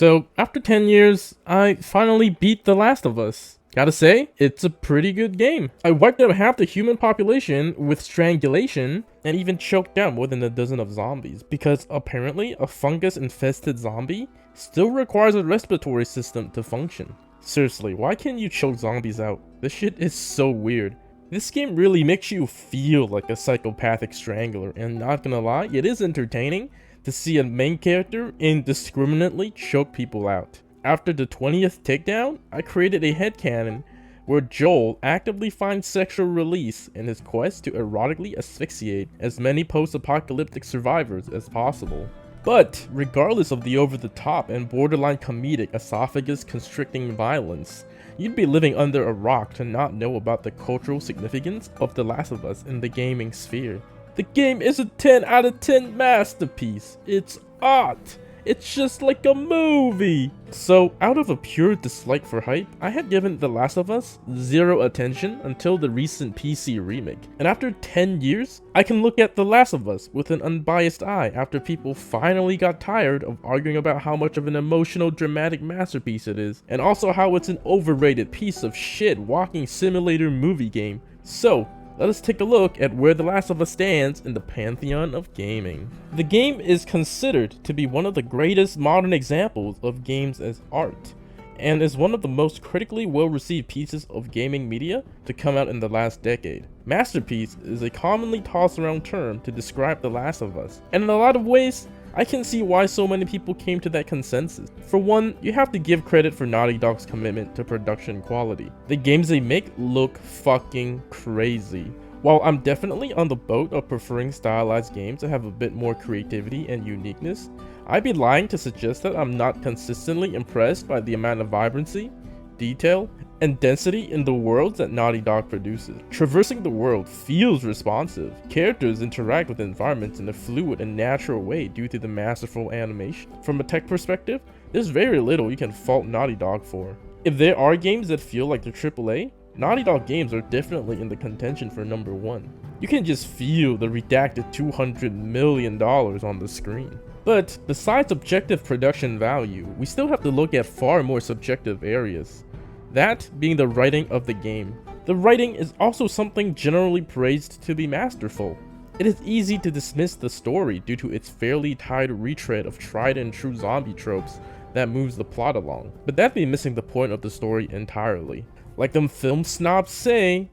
So, after 10 years, I finally beat The Last of Us. Gotta say, it's a pretty good game. I wiped out half the human population with strangulation, and even choked down more than a dozen of zombies, because apparently a fungus-infested zombie still requires a respiratory system to function. Seriously, why can't you choke zombies out? This shit is so weird. This game really makes you feel like a psychopathic strangler, and not gonna lie, it is entertaining to see a main character indiscriminately choke people out. After the 20th takedown, I created a headcanon where Joel actively finds sexual release in his quest to erotically asphyxiate as many post-apocalyptic survivors as possible. But, regardless of the over-the-top and borderline comedic esophagus-constricting violence, you'd be living under a rock to not know about the cultural significance of The Last of Us in the gaming sphere. The game is a 10 out of 10 masterpiece. It's art. It's just like a movie. So, out of a pure dislike for hype, I had given The Last of Us zero attention until the recent PC remake. And after 10 years, I can look at The Last of Us with an unbiased eye after people finally got tired of arguing about how much of an emotional, dramatic masterpiece it is, and also how it's an overrated piece of shit walking simulator movie game. So, let us take a look at where The Last of Us stands in the pantheon of gaming. The game is considered to be one of the greatest modern examples of games as art, and is one of the most critically well-received pieces of gaming media to come out in the last decade. Masterpiece is a commonly tossed around term to describe The Last of Us, and in a lot of ways, I can see why so many people came to that consensus. For one, you have to give credit for Naughty Dog's commitment to production quality. The games they make look fucking crazy. While I'm definitely on the boat of preferring stylized games that have a bit more creativity and uniqueness, I'd be lying to suggest that I'm not consistently impressed by the amount of vibrancy, detail, and density in the worlds that Naughty Dog produces. Traversing the world feels responsive. Characters interact with environments in a fluid and natural way due to the masterful animation. From a tech perspective, there's very little you can fault Naughty Dog for. If there are games that feel like they're AAA, Naughty Dog games are definitely in the contention for number one. You can just feel the redacted $200 million on the screen. But besides objective production value, we still have to look at far more subjective areas. That being the writing of the game. The writing is also something generally praised to be masterful. It is easy to dismiss the story due to its fairly tight retread of tried and true zombie tropes that moves the plot along, but that'd be missing the point of the story entirely. Like them film snobs say,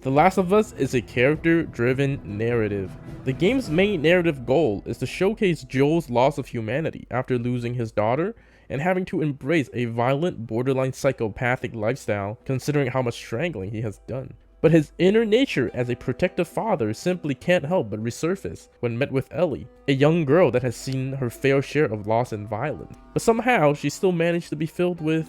The Last of Us is a character-driven narrative. The game's main narrative goal is to showcase Joel's loss of humanity after losing his daughter and having to embrace a violent, borderline psychopathic lifestyle considering how much strangling he has done. But his inner nature as a protective father simply can't help but resurface when met with Ellie, a young girl that has seen her fair share of loss and violence. But somehow, she still managed to be filled with,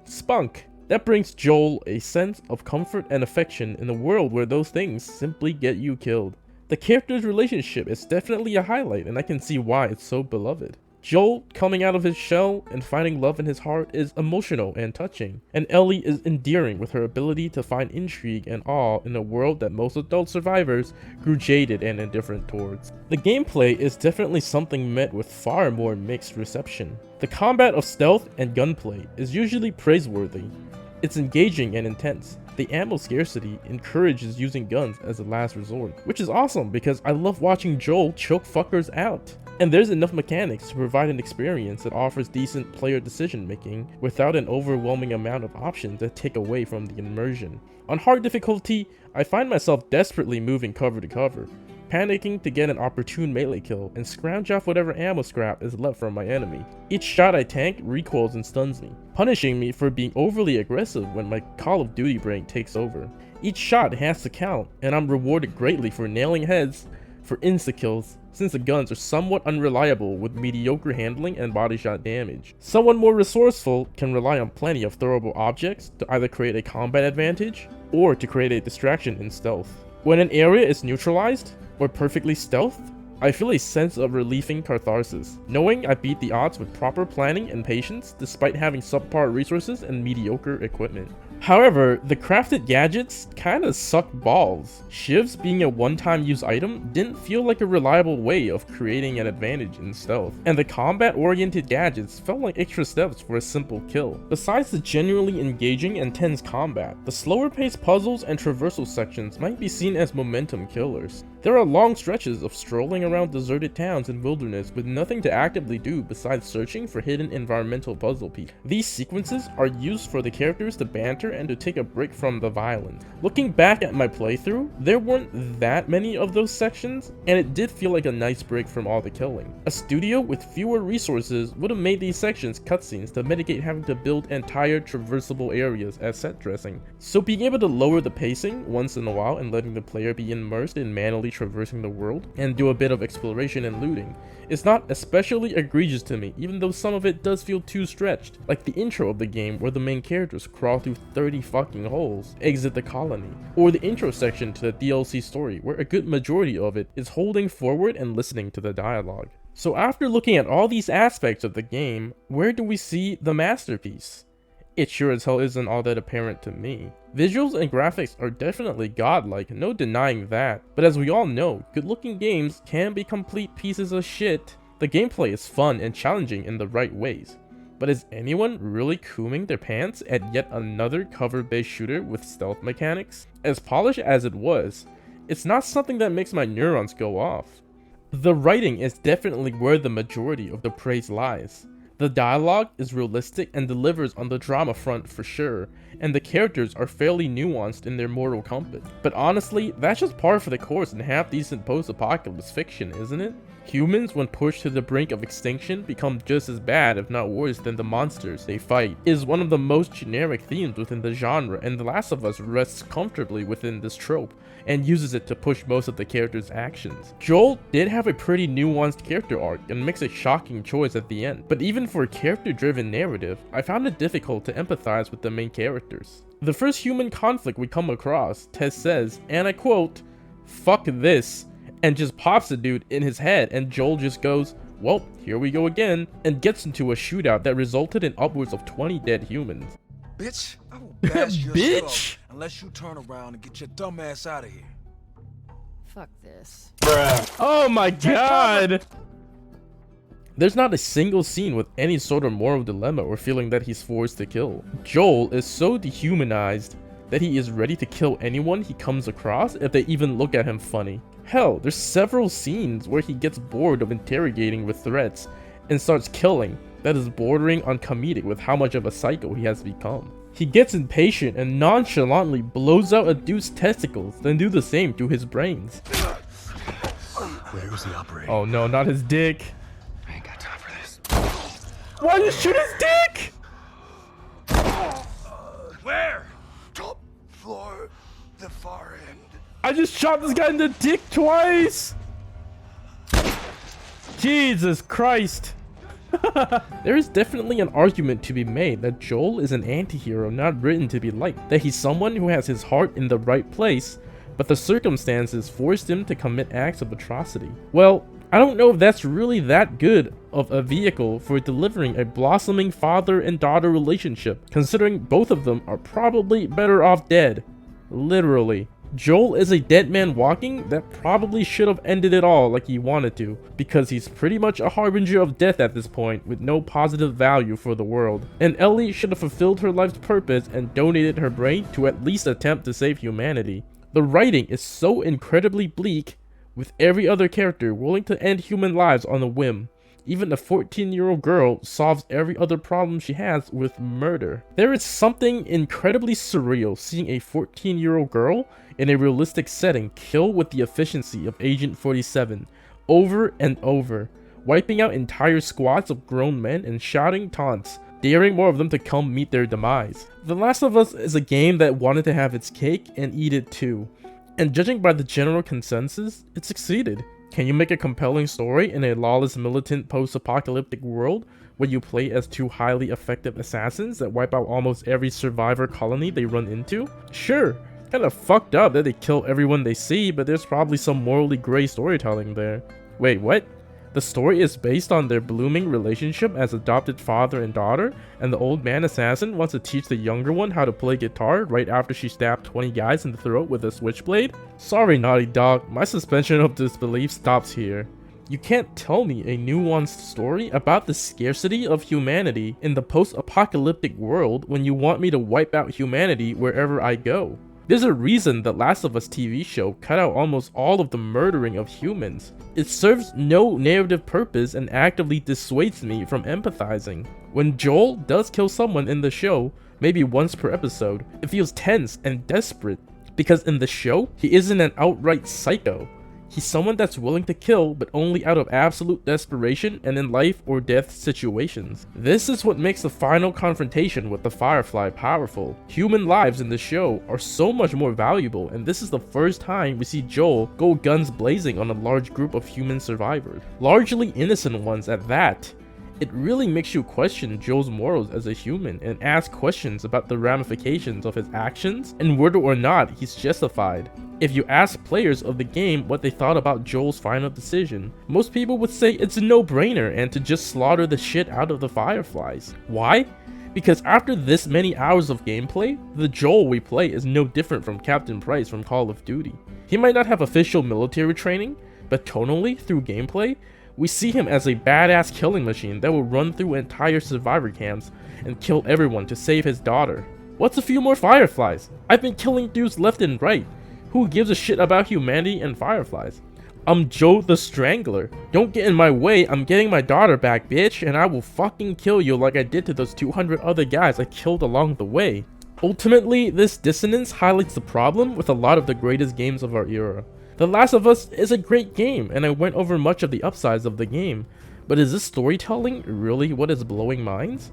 spunk. That brings Joel a sense of comfort and affection in a world where those things simply get you killed. The character's relationship is definitely a highlight, and I can see why it's so beloved. Joel coming out of his shell and finding love in his heart is emotional and touching, and Ellie is endearing with her ability to find intrigue and awe in a world that most adult survivors grew jaded and indifferent towards. The gameplay is definitely something met with far more mixed reception. The combat of stealth and gunplay is usually praiseworthy. It's engaging and intense. The ammo scarcity encourages using guns as a last resort, which is awesome because I love watching Joel choke fuckers out. And there's enough mechanics to provide an experience that offers decent player decision making without an overwhelming amount of options that take away from the immersion. On hard difficulty, I find myself desperately moving cover to cover, panicking to get an opportune melee kill and scrounge off whatever ammo scrap is left from my enemy. Each shot I tank recoils and stuns me, punishing me for being overly aggressive when my Call of Duty brain takes over. Each shot has to count, and I'm rewarded greatly for nailing heads for insta-kills, since the guns are somewhat unreliable with mediocre handling and body shot damage. Someone more resourceful can rely on plenty of throwable objects to either create a combat advantage or to create a distraction in stealth. When an area is neutralized or perfectly stealthed, I feel a sense of relieving catharsis, knowing I beat the odds with proper planning and patience despite having subpar resources and mediocre equipment. However, the crafted gadgets kinda suck balls. Shivs being a one-time use item didn't feel like a reliable way of creating an advantage in stealth, and the combat-oriented gadgets felt like extra steps for a simple kill. Besides the genuinely engaging and tense combat, the slower-paced puzzles and traversal sections might be seen as momentum killers. There are long stretches of strolling around deserted towns and wilderness with nothing to actively do besides searching for hidden environmental puzzle pieces. These sequences are used for the characters to banter and to take a break from the violence. Looking back at my playthrough, there weren't that many of those sections, and it did feel like a nice break from all the killing. A studio with fewer resources would have made these sections cutscenes to mitigate having to build entire traversable areas as set dressing. So being able to lower the pacing once in a while and letting the player be immersed in manually traversing the world and do a bit of exploration and looting is not especially egregious to me, even though some of it does feel too stretched, like the intro of the game where the main characters crawl through 30 fucking holes, exit the colony, or the intro section to the DLC story where a good majority of it is holding forward and listening to the dialogue. So after looking at all these aspects of the game, where do we see the masterpiece? It sure as hell isn't all that apparent to me. Visuals and graphics are definitely godlike, no denying that, but as we all know, good looking games can be complete pieces of shit. The gameplay is fun and challenging in the right ways, but is anyone really cooming their pants at yet another cover-based shooter with stealth mechanics? As polished as it was, it's not something that makes my neurons go off. The writing is definitely where the majority of the praise lies. The dialogue is realistic and delivers on the drama front for sure, and the characters are fairly nuanced in their moral compass. But honestly, that's just par for the course in half-decent post-apocalypse fiction, isn't it? Humans, when pushed to the brink of extinction, become just as bad, if not worse, than the monsters they fight. It is one of the most generic themes within the genre, and The Last of Us rests comfortably within this trope, and uses it to push most of the character's actions. Joel did have a pretty nuanced character arc, and makes a shocking choice at the end, but even for a character-driven narrative, I found it difficult to empathize with the main characters. The first human conflict we come across, Tess says, and I quote, "Fuck this," and just pops the dude in his head, and Joel just goes, "Well, here we go again," and gets into a shootout that resulted in upwards of 20 dead humans. Bitch, I will bash your Bitch! skull unless you turn around and get your dumb ass out of here. Fuck this. Oh my god! There's not a single scene with any sort of moral dilemma or feeling that he's forced to kill. Joel is so dehumanized that he is ready to kill anyone he comes across if they even look at him funny. Hell, there's several scenes where he gets bored of interrogating with threats and starts killing. That is bordering on comedic with how much of a psycho he has become. He gets impatient and nonchalantly blows out a dude's testicles, then do the same to his brains. Where was the operator? Oh no, not his dick. I ain't got time for this. Why did you shoot his dick? Where? Top floor, the far end. I just shot this guy in the dick twice! Jesus Christ. There is definitely an argument to be made that Joel is an anti-hero not written to be liked, that he's someone who has his heart in the right place, but the circumstances forced him to commit acts of atrocity. Well, I don't know if that's really that good of a vehicle for delivering a blossoming father and daughter relationship, considering both of them are probably better off dead. Literally. Joel is a dead man walking that probably should have ended it all like he wanted to, because he's pretty much a harbinger of death at this point with no positive value for the world. And Ellie should have fulfilled her life's purpose and donated her brain to at least attempt to save humanity. The writing is so incredibly bleak, with every other character willing to end human lives on a whim. Even a 14-year-old girl solves every other problem she has with murder. There is something incredibly surreal seeing a 14-year-old girl in a realistic setting kill with the efficiency of Agent 47 over and over, wiping out entire squads of grown men and shouting taunts, daring more of them to come meet their demise. The Last of Us is a game that wanted to have its cake and eat it too, and judging by the general consensus, it succeeded. Can you make a compelling story in a lawless militant post-apocalyptic world where you play as two highly effective assassins that wipe out almost every survivor colony they run into? Sure, kinda fucked up that they kill everyone they see, but there's probably some morally gray storytelling there. Wait, what? The story is based on their blooming relationship as adopted father and daughter, and the old man assassin wants to teach the younger one how to play guitar right after she stabbed 20 guys in the throat with a switchblade? Sorry, Naughty Dog, my suspension of disbelief stops here. You can't tell me a nuanced story about the scarcity of humanity in the post-apocalyptic world when you want me to wipe out humanity wherever I go. There's a reason the Last of Us TV show cut out almost all of the murdering of humans. It serves no narrative purpose and actively dissuades me from empathizing. When Joel does kill someone in the show, maybe once per episode, it feels tense and desperate, because in the show, he isn't an outright psycho. He's someone that's willing to kill, but only out of absolute desperation and in life or death situations. This is what makes the final confrontation with the Firefly powerful. Human lives in the show are so much more valuable, and this is the first time we see Joel go guns blazing on a large group of human survivors. Largely innocent ones at that. It really makes you question Joel's morals as a human and ask questions about the ramifications of his actions and whether or not he's justified. If you ask players of the game what they thought about Joel's final decision, most people would say it's a no-brainer and to just slaughter the shit out of the Fireflies. Why? Because after this many hours of gameplay, the Joel we play is no different from Captain Price from Call of Duty. He might not have official military training, but tonally, through gameplay, we see him as a badass killing machine that will run through entire survivor camps and kill everyone to save his daughter. What's a few more Fireflies? I've been killing dudes left and right. Who gives a shit about humanity and Fireflies? I'm Joe the Strangler. Don't get in my way, I'm getting my daughter back, bitch, and I will fucking kill you like I did to those 200 other guys I killed along the way. Ultimately, this dissonance highlights the problem with a lot of the greatest games of our era. The Last of Us is a great game, and I went over much of the upsides of the game, but is this storytelling really what is blowing minds?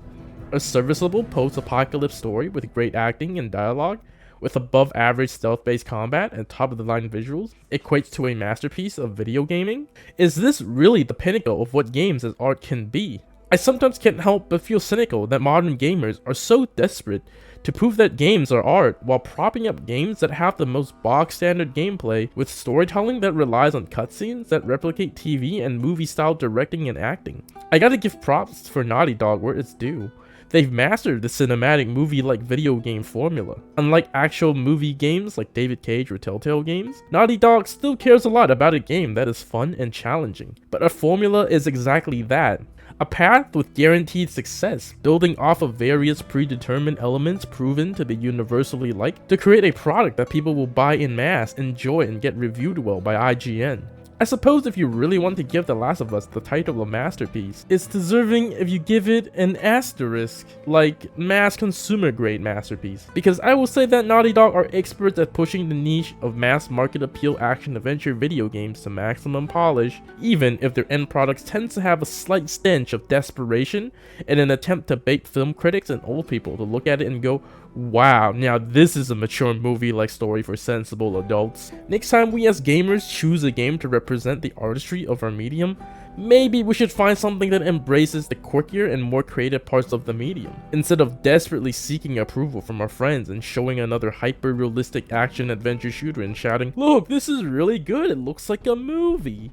A serviceable post-apocalypse story with great acting and dialogue, with above average stealth-based combat and top-of-the-line visuals, equates to a masterpiece of video gaming? Is this really the pinnacle of what games as art can be? I sometimes can't help but feel cynical that modern gamers are so desperate to prove that games are art while propping up games that have the most bog-standard gameplay with storytelling that relies on cutscenes that replicate TV and movie-style directing and acting. I gotta give props for Naughty Dog where it's due. They've mastered the cinematic movie-like video game formula. Unlike actual movie games like David Cage or Telltale games, Naughty Dog still cares a lot about a game that is fun and challenging. But a formula is exactly that. A path with guaranteed success, building off of various predetermined elements proven to be universally liked to create a product that people will buy in mass, enjoy, and get reviewed well by IGN. I suppose if you really want to give The Last of Us the title of masterpiece, it's deserving if you give it an asterisk, like mass consumer grade masterpiece. Because I will say that Naughty Dog are experts at pushing the niche of mass market appeal action adventure video games to maximum polish, even if their end products tend to have a slight stench of desperation in an attempt to bait film critics and old people to look at it and go, wow, now this is a mature movie-like story for sensible adults. Next time we as gamers choose a game to represent the artistry of our medium, maybe we should find something that embraces the quirkier and more creative parts of the medium, instead of desperately seeking approval from our friends and showing another hyper-realistic action-adventure shooter and shouting, "Look, this is really good, it looks like a movie."